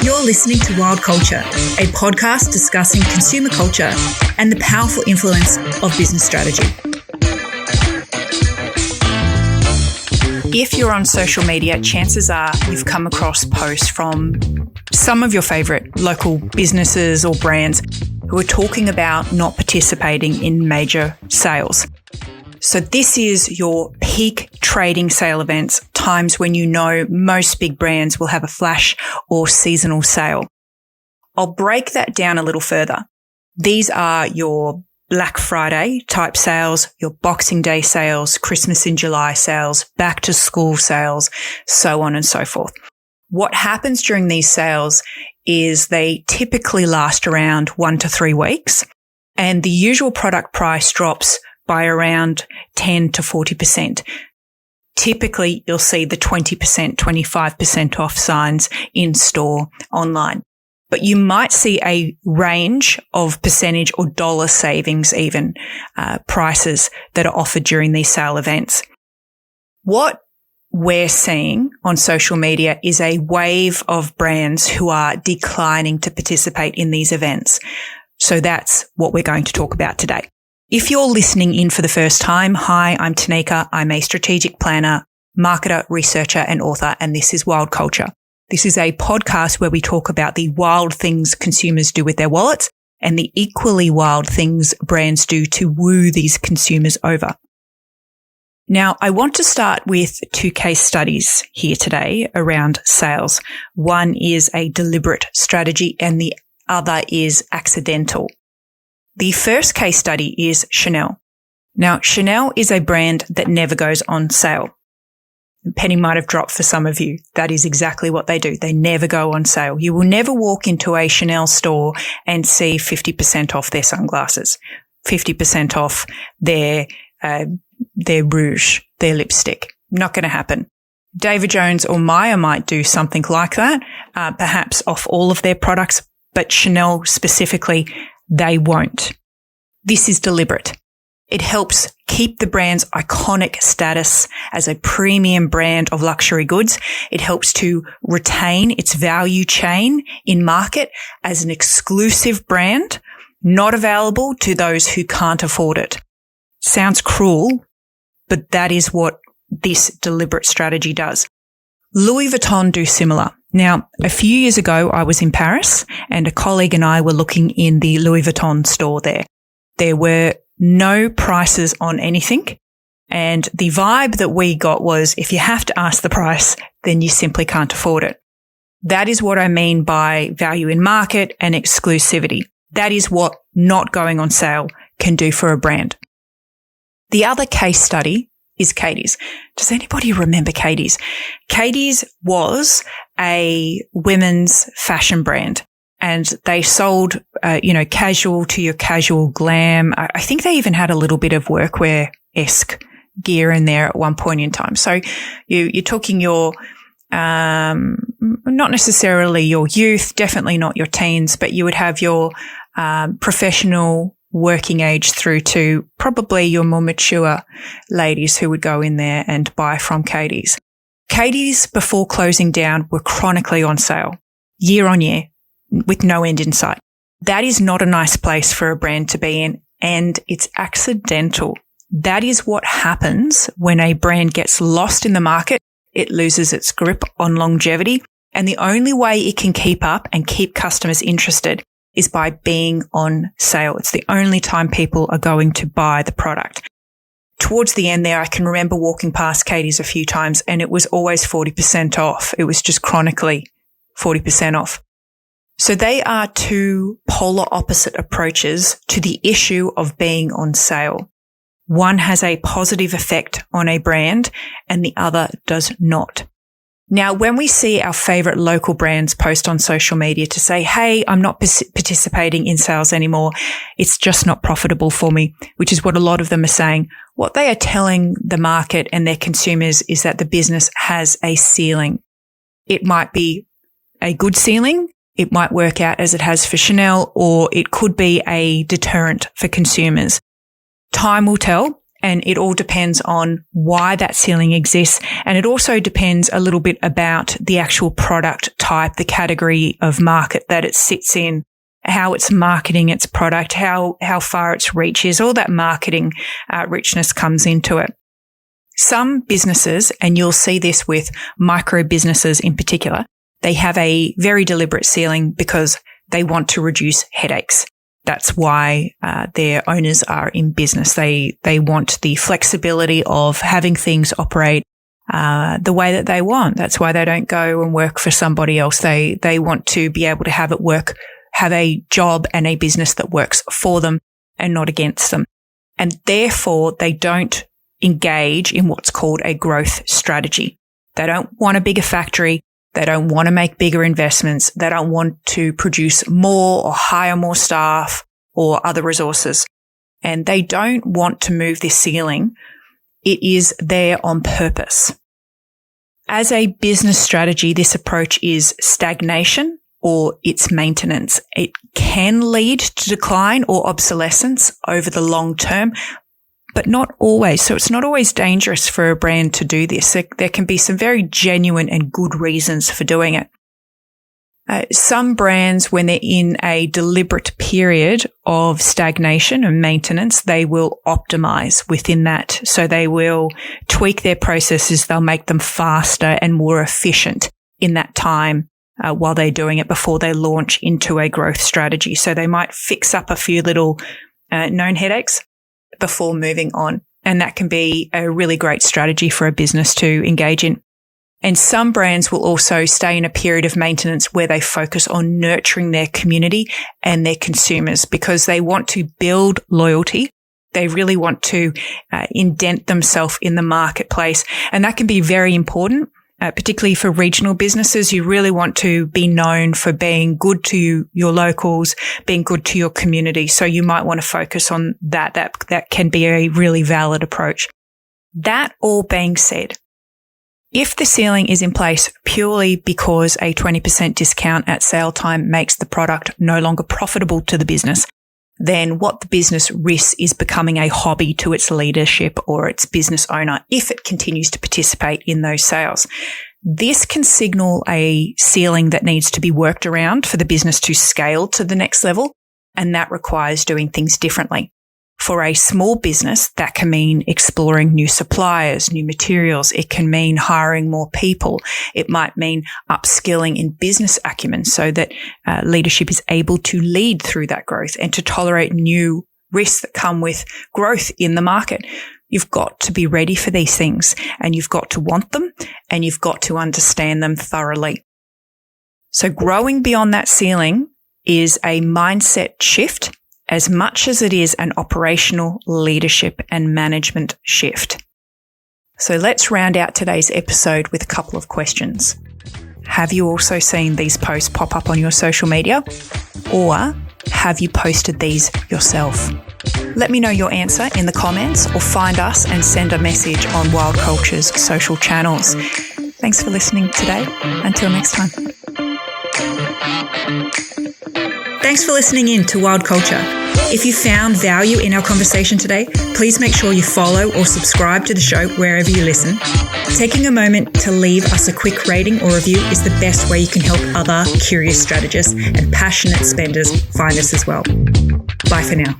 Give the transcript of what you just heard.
You're listening to Wild Culture, a podcast discussing consumer culture and the powerful influence of business strategy. If you're on social media, chances are you've come across posts from some of your favorite local businesses or brands who are talking about not participating in major sales. So this is your peak trading sale events, times when you know most big brands will have a flash or seasonal sale. I'll break that down a little further. These are your Black Friday type sales, your Boxing Day sales, Christmas in July sales, back to school sales, so on and so forth. What happens during these sales is they typically last around 1 to 3 weeks, and the usual product price drops by around 10 to 40%. Typically, you'll see the 20%, 25% off signs in store online. But you might see a range of percentage or dollar savings even, prices that are offered during these sale events. What we're seeing on social media is a wave of brands who are declining to participate in these events. So that's what we're going to talk about today. If you're listening in for the first time, hi, I'm Tanika. I'm a strategic planner, marketer, researcher, and author, and this is Wild Culture. This is a podcast where we talk about the wild things consumers do with their wallets and the equally wild things brands do to woo these consumers over. Now, I want to start with 2 case studies here today around sales. One is a deliberate strategy and the other is accidental. The first case study is Chanel. Now, Chanel is a brand that never goes on sale. The penny might have dropped for some of you. That is exactly what they do. They never go on sale. You will never walk into a Chanel store and see 50% off their sunglasses, 50% off their rouge, their lipstick. Not going to happen. David Jones or Maya might do something like that, perhaps off all of their products, but Chanel specifically, they won't. This is deliberate. It helps keep the brand's iconic status as a premium brand of luxury goods. It helps to retain its value chain in market as an exclusive brand, not available to those who can't afford it. Sounds cruel, but that is what this deliberate strategy does. Louis Vuitton do similar. Now, a few years ago, I was in Paris and a colleague and I were looking in the Louis Vuitton store there. There were no prices on anything. And the vibe that we got was if you have to ask the price, then you simply can't afford it. That is what I mean by value in market and exclusivity. That is what not going on sale can do for a brand. The other case study is Katie's. Does anybody remember Katie's? Katie's was a women's fashion brand and they sold, casual to your casual glam. I think they even had a little bit of workwear-esque gear in there at one point in time. So you're talking your, not necessarily your youth, definitely not your teens, but you would have your, professional working age through to probably your more mature ladies who would go in there and buy from Katie's. Katie's, before closing down, were chronically on sale, year on year, with no end in sight. That is not a nice place for a brand to be in, and it's accidental. That is what happens when a brand gets lost in the market. It loses its grip on longevity, and the only way it can keep up and keep customers interested is by being on sale. It's the only time people are going to buy the product. Towards the end there, I can remember walking past Katie's a few times and it was always 40% off. It was just chronically 40% off. So they are 2 polar opposite approaches to the issue of being on sale. One has a positive effect on a brand and the other does not. Now, when we see our favorite local brands post on social media to say, hey, I'm not participating in sales anymore, it's just not profitable for me, which is what a lot of them are saying, what they are telling the market and their consumers is that the business has a ceiling. It might be a good ceiling. It might work out as it has for Chanel, or it could be a deterrent for consumers. Time will tell. And it all depends on why that ceiling exists. And it also depends a little bit about the actual product type, the category of market that it sits in, how it's marketing its product, how far its reach is. All that marketing richness comes into it. Some businesses, and you'll see this with micro businesses in particular, they have a very deliberate ceiling because they want to reduce headaches. That's why their owners are in business. They want the flexibility of having things operate the way that they want. That's why they don't go and work for somebody else. They want to be able to have it work, have a job and a business that works for them and not against them. And therefore, they don't engage in what's called a growth strategy. They don't want a bigger factory. They don't want to make bigger investments. They don't want to produce more or hire more staff or other resources. And they don't want to move this ceiling. It is there on purpose. As a business strategy, this approach is stagnation or its maintenance. It can lead to decline or obsolescence over the long term, but not always. So it's not always dangerous for a brand to do this. There can be some very genuine and good reasons for doing it. Some brands, when they're in a deliberate period of stagnation and maintenance, they will optimize within that. So they will tweak their processes. They'll make them faster and more efficient in that time while they're doing it before they launch into a growth strategy. So they might fix up a few little known headaches before moving on. And that can be a really great strategy for a business to engage in. And some brands will also stay in a period of maintenance where they focus on nurturing their community and their consumers because they want to build loyalty. They really want to indent themselves in the marketplace. And that can be very important. Particularly for regional businesses, you really want to be known for being good to your locals, being good to your community. So you might want to focus on that. That can be a really valid approach. That all being said, if the ceiling is in place purely because a 20% discount at sale time makes the product no longer profitable to the business, then what the business risks is becoming a hobby to its leadership or its business owner if it continues to participate in those sales. This can signal a ceiling that needs to be worked around for the business to scale to the next level, and that requires doing things differently. For a small business, that can mean exploring new suppliers, new materials. It can mean hiring more people. It might mean upskilling in business acumen so that leadership is able to lead through that growth and to tolerate new risks that come with growth in the market. You've got to be ready for these things and you've got to want them and you've got to understand them thoroughly. So growing beyond that ceiling is a mindset shift as much as it is an operational leadership and management shift. So let's round out today's episode with a couple of questions. Have you also seen these posts pop up on your social media? Or have you posted these yourself? Let me know your answer in the comments or find us and send a message on Wild Culture's social channels. Thanks for listening today. Until next time. Thanks for listening in to Wild Culture. If you found value in our conversation today, please make sure you follow or subscribe to the show wherever you listen. Taking a moment to leave us a quick rating or review is the best way you can help other curious strategists and passionate spenders find us as well. Bye for now.